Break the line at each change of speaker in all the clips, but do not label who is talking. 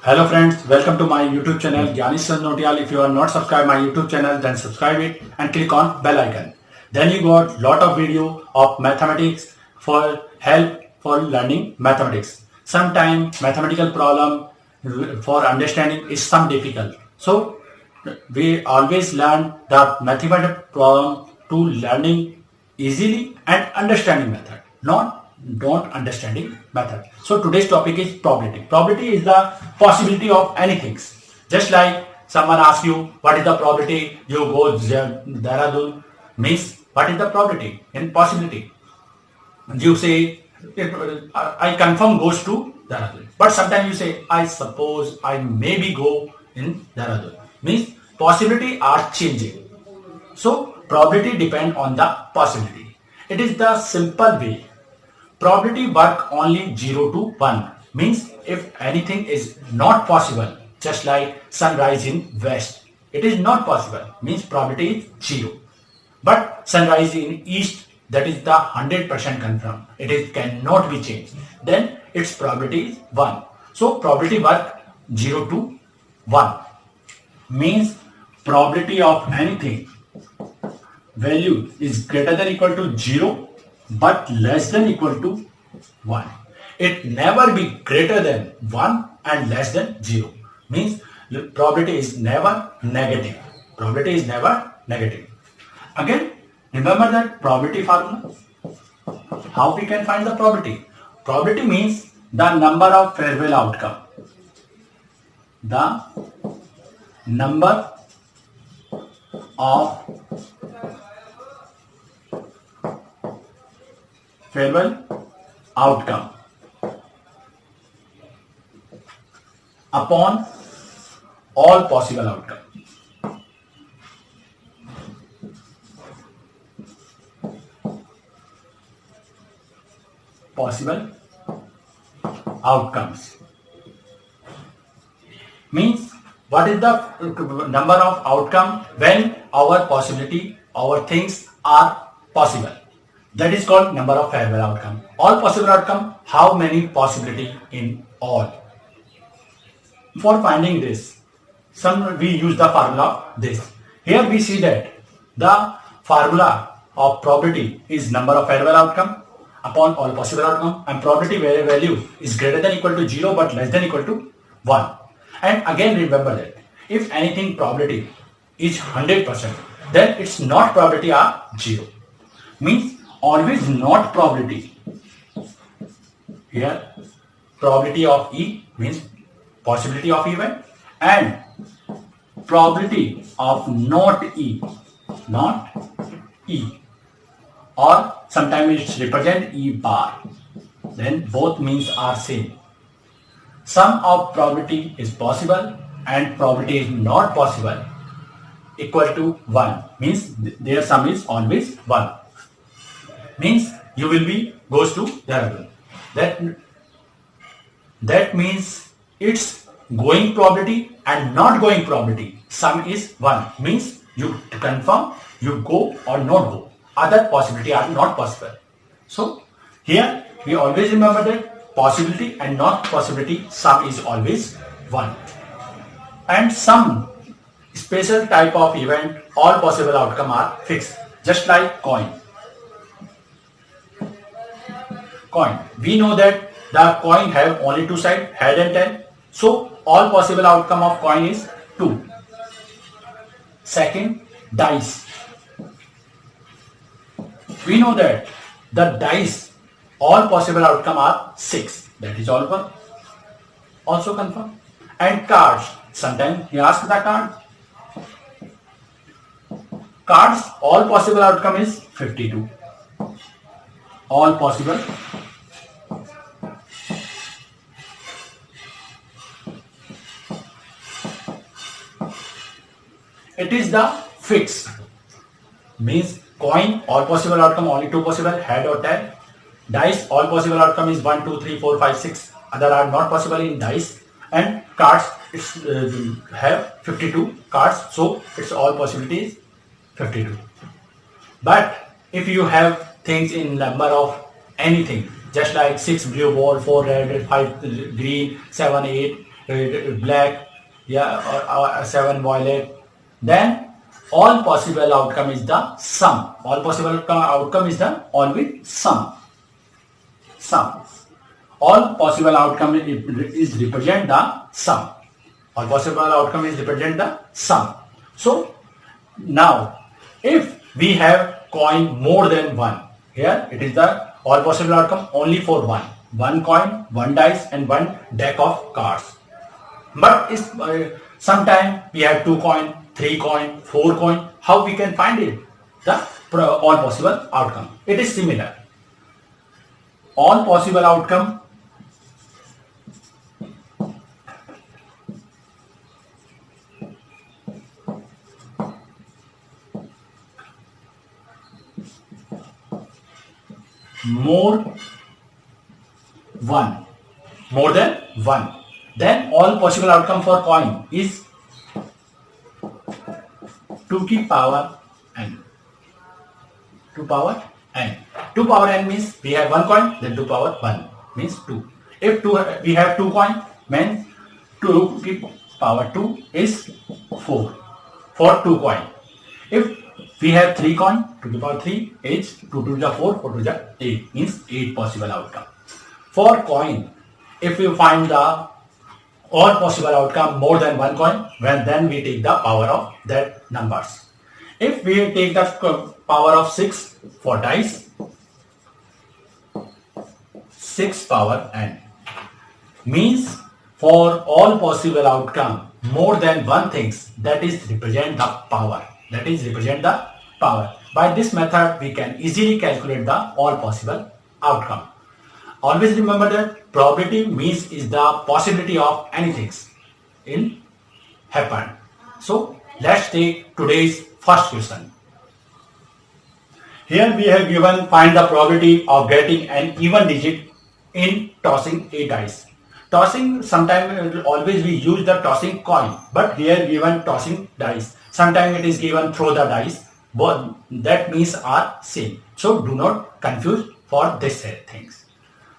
Hello friends, welcome to my YouTube channel Gyani Notial. If you are not subscribed my YouTube channel, then subscribe it and click on bell icon. Then you got lot of video of mathematics for help for learning mathematics. Sometimes mathematical problem for understanding is some difficult. So we always learn the mathematical problem to learning easily and understanding method, not don't understanding method. So today's topic is probability. Probability is the possibility of anything. Just like someone asks you what is the probability you go Dehradun, means what is the probability and possibility. You say I confirm goes to Dehradun, but sometimes you say I suppose I maybe go in Dehradun, means possibility are changing. So probability depend on the possibility. It is the simple way. Probability work only 0 to 1, means if anything is not possible, just like sunrise in west, it is not possible, means probability is 0. But sunrise in east, that is the 100% confirmed, it is cannot be changed, then its probability is 1. So probability work 0 to 1, means probability of anything value is greater than equal to 0 but less than equal to 1. It never be greater than 1 and less than 0. Means the probability is never negative. Probability is never negative. Again, remember that probability formula. How we can find the probability? Probability means the number of favorable outcome. The number of favorable outcome upon all possible outcome. Possible outcomes means what is the number of outcome when our possibility, our things are possible. That is called number of favorable outcome. All possible outcome, how many possibility in all. For finding this, we use the formula this. Here we see that the formula of probability is number of favorable outcome upon all possible outcome, and probability value is greater than equal to 0 but less than equal to 1. And again remember that if anything probability is 100%, then its not probability are 0. Means always not probability. Here probability of E means possibility of event, and probability of not E, or sometimes it's represent E bar, then both means are same. Sum of probability is possible and probability is not possible equal to 1, means their sum is always 1, means you will be goes to Dehradun. That means its going probability and not going probability sum is 1, means you confirm you go or not go, other possibility are not possible. So here we always remember that possibility and not possibility sum is always 1, and some special type of event all possible outcome are fixed, just like coin. We know that the coin have only two sides, head and tail. So all possible outcome of coin is 2. Second, dice. We know that the dice all possible outcome are 6. That is also confirmed. And cards. Sometimes he asks the card. Cards all possible outcome is 52. All possible. It is the fixed, means coin all possible outcome only 2 possible, head or tail. Dice all possible outcome is 1, 2, 3, 4, 5, 6. Other are not possible in dice. And cards it's have 52 cards, so its all possibility is 52. But if you have things in number of anything, just like 6 blue ball, 4 red, 5 green, 7, 8, black, yeah, or 7 violet, then all possible outcome is the sum. All possible outcome is the always sum. Sum. All possible outcome is represent the sum. All possible outcome is represent the sum. So now, if we have coin more than one, here it is the all possible outcome only for one. One coin, one dice, and one deck of cards. But sometime we have 2 coin, 3 coin, 4 coin. How we can find it? The all possible outcome. It is similar. All possible outcome more than one, then all possible outcome for coin is 2 की power n. 2 power n. 2 power n means we have 1 coin, then 2 power 1 means 2. If we have 2 coin, means 2 की power 2 is 4 for 2 coin. If we have 3 coin, 2 to the power 3 is 2 to the 4, 4 to the 8, means 8 possible outcome. For coin, if you find the all possible outcome more than 1 coin, then we take the power of that numbers. If we take the power of 6 for dice, 6 power n, means for all possible outcome more than one things, that is represent the power. That is represent the power. By this method, we can easily calculate the all possible outcome. Always remember that probability means is the possibility of anything in happen. So let's take today's first question. Here we have given find the probability of getting an even digit in tossing a dice. Tossing, sometimes always we use the tossing coin, but here given tossing dice. Sometimes it is given throw the dice, but that means are same. So do not confuse for this things.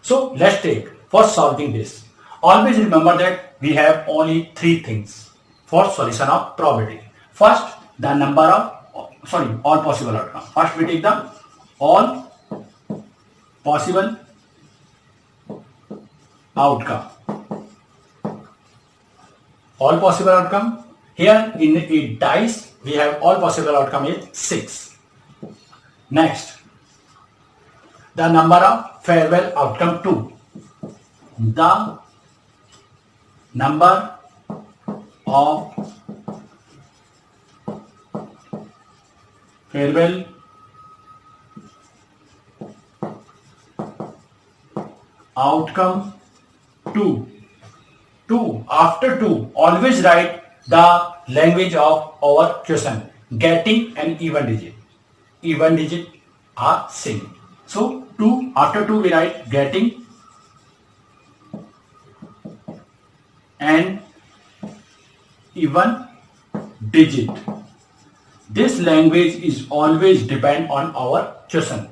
So let's take for solving this. Always remember that we have only 3 things for solution of probability. First, the number of all possible outcome. First we take the all possible outcome. All possible outcome. Here in a dice we have all possible outcome is 6. Next, the number of farewell outcome 2. The number of farewell outcome 2. After 2, always write the language of our question. Getting an even digit. Even digit are same. So 2, after 2 we write getting an even digit. This language is always depend on our question,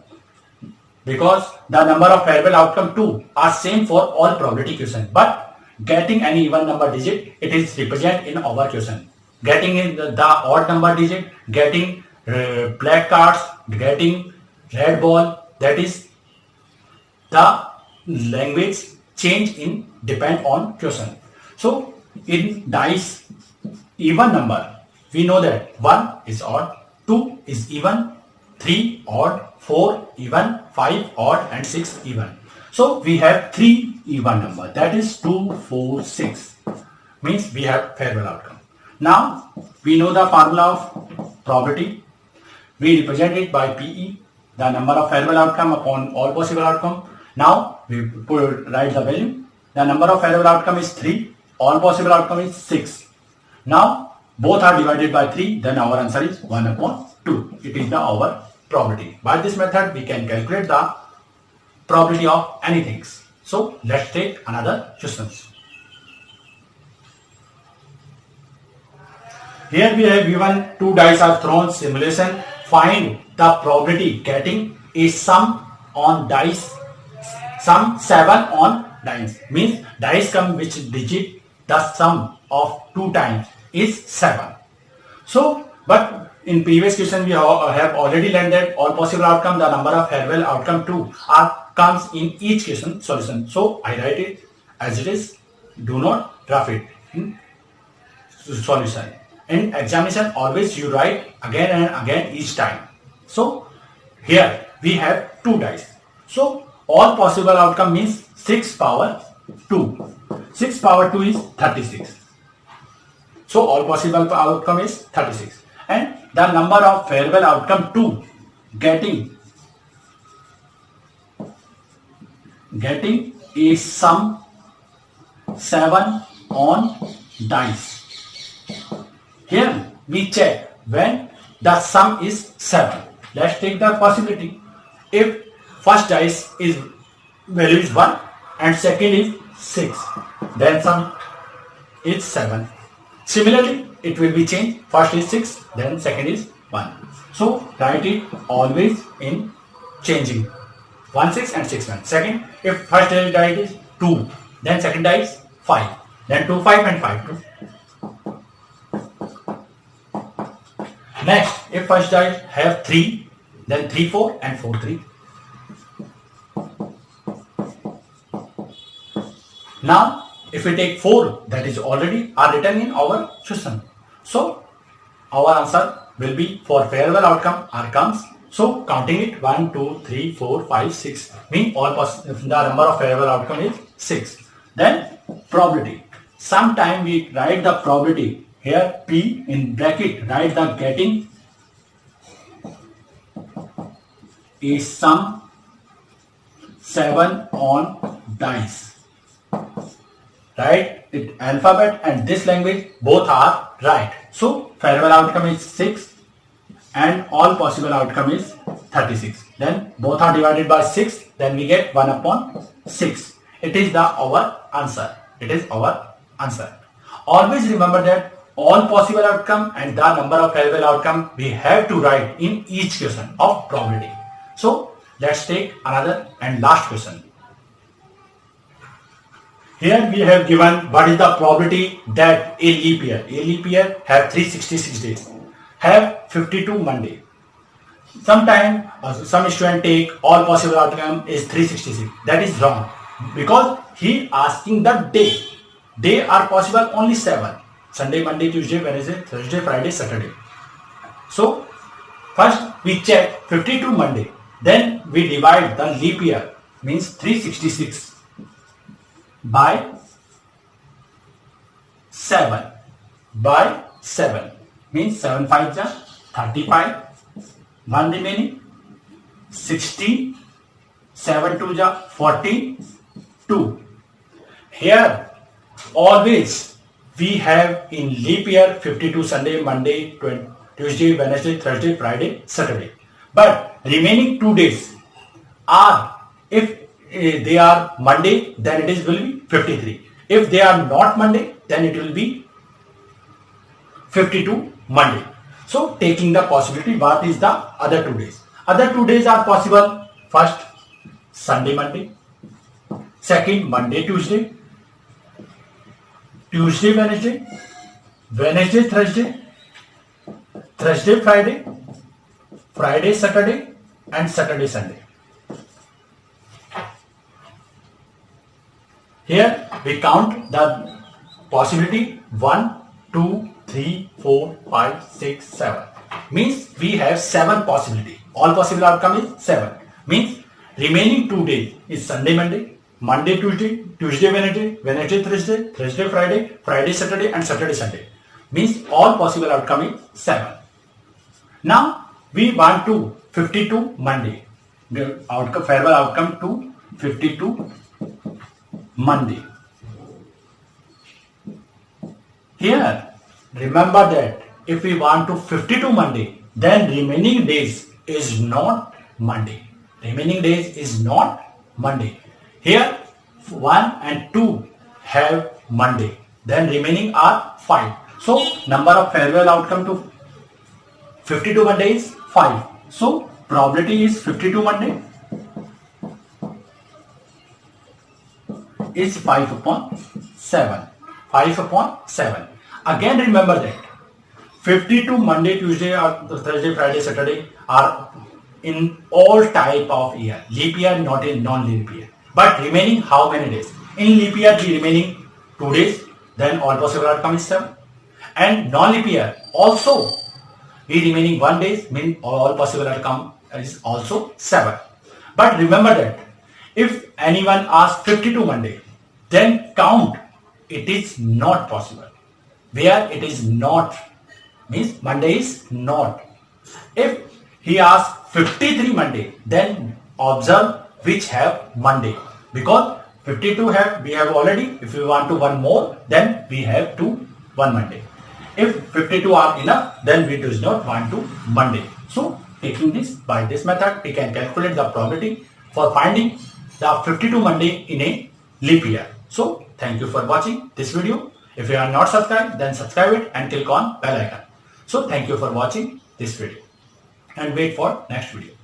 because the number of farewell outcome 2 are same for all probability question, but getting an even number digit, it is represent in our question. Getting in the odd number digit, getting black cards, getting red ball, that is the language change in depend on question. So in dice even number, we know that 1 is odd, 2 is even, 3 odd, 4 even, 5 odd, and 6 even. So we have 3 even number, that is 2, 4, 6, means we have farewell outcome. Now we know the formula of probability. We represent it by PE, the number of farewell outcome upon all possible outcome. Now we write the value. The number of farewell outcome is 3, all possible outcome is 6. Now both are divided by 3, then our answer is 1 upon 2. It is our probability. By this method we can calculate the probability of anything. So let's take another questions. Here we have given 2 dice are thrown simulation. Find the probability getting a sum on dice, sum 7 on dice. Means dice come which digit the sum of 2 times is 7. So, but in previous question we have already learned that all possible outcome, the number of farewell outcome 2 comes in each question solution. So, I write it as it is. Do not rough it in solution. In examination, always you write again and again each time. So, here we have 2 dice. So, all possible outcome means 6 power 2. 6 power 2 is 36. So, all possible outcome is 36. And the number of farewell outcome 2 getting a sum 7 on dice. Here we check when the sum is 7. Let's take the possibility. If first dice is value is 1 and second is 6, then sum is 7. Similarly, it will be changed. First is 6, then second is 1. So write it always in changing 1 6 and 6 1. Second, if first die is 2, then second die is 5, then 2 5 and 5 2. Next, if first die have 3, then 3 4 and 4 3. Now, if we take 4, that is already are written in our question. So, our answer will be for farewell outcome are comes. So, counting it 1, 2, 3, 4, 5, 6 mean all the number of farewell outcome is 6. Then probability. Sometime we write the probability here P in bracket, write the getting a sum 7 on dice. Right? It alphabet and this language both are right. So farewell outcome is 6 and all possible outcome is 36. Then both are divided by 6. Then we get 1 upon 6. It is our answer. It is our answer. Always remember that all possible outcome and the number of farewell outcome we have to write in each question of probability. So let's take another and last question. Here we have given what is the probability that a leap year have 366 days, have 52 Monday. Sometimes some student take all possible outcome is 366. That is wrong because he asking the day. Day are possible only 7. Sunday, Monday, Tuesday, Wednesday, Thursday, Friday, Saturday. So first we check 52 Monday. Then we divide the leap year means 366 by 7 means 7 5 is 35, 1 remaining 16, 7 2 is 42. Here always we have in leap year 52 Sunday, Monday, Tuesday, Wednesday, Thursday, Friday, Saturday. But remaining 2 days are, if they are Monday, then it will be 53. If they are not Monday, then it will be 52 Monday. So taking the possibility, what is the other 2 days? Other 2 days are possible. First, Sunday, Monday. Second, Monday, Tuesday. Tuesday, Wednesday. Wednesday, Thursday. Thursday, Friday. Friday, Saturday. And Saturday, Sunday. Here we count the possibility 1, 2, 3, 4, 5, 6, 7. Means we have 7 possibility. All possible outcome is 7. Means remaining 2 days is Sunday, Monday, Monday, Tuesday, Tuesday, Wednesday, Wednesday, Thursday, Thursday, Friday, Friday, Saturday and Saturday, Sunday. Means all possible outcome is 7. Now we want to 52 Monday. The outcome, farewell outcome to 52 Monday. Here, remember that if we want to 52 Monday, then remaining days is not Monday. Remaining days is not Monday. Here, 1 and 2 have Monday. Then remaining are 5. So, number of farewell outcome to 52 Monday is 5. So, probability is 52 Monday is 5 upon 7. 5 upon 7. Again remember that 52 Monday, Tuesday, or Thursday, Friday, Saturday are in all type of year. Leap year, not in non-leap year. But remaining how many days? In leap year, the remaining 2 days, then all possible outcome is 7. And non-leap year also, the remaining 1 days mean all possible outcome is also 7. But remember that if anyone asks 52 Monday, then count it is not possible. Where it is not means Monday is not. If he asks 53 Monday, then observe which have Monday, because 52 have we have already. If we want to one more, then we have to one Monday. If 52 are enough, then we do not want to Monday. So taking this by this method, we can calculate the probability for finding the 52 Monday in a leap year. So thank you for watching this video. If you are not subscribed, then subscribe it and click on bell icon. So thank you for watching this video and wait for next video.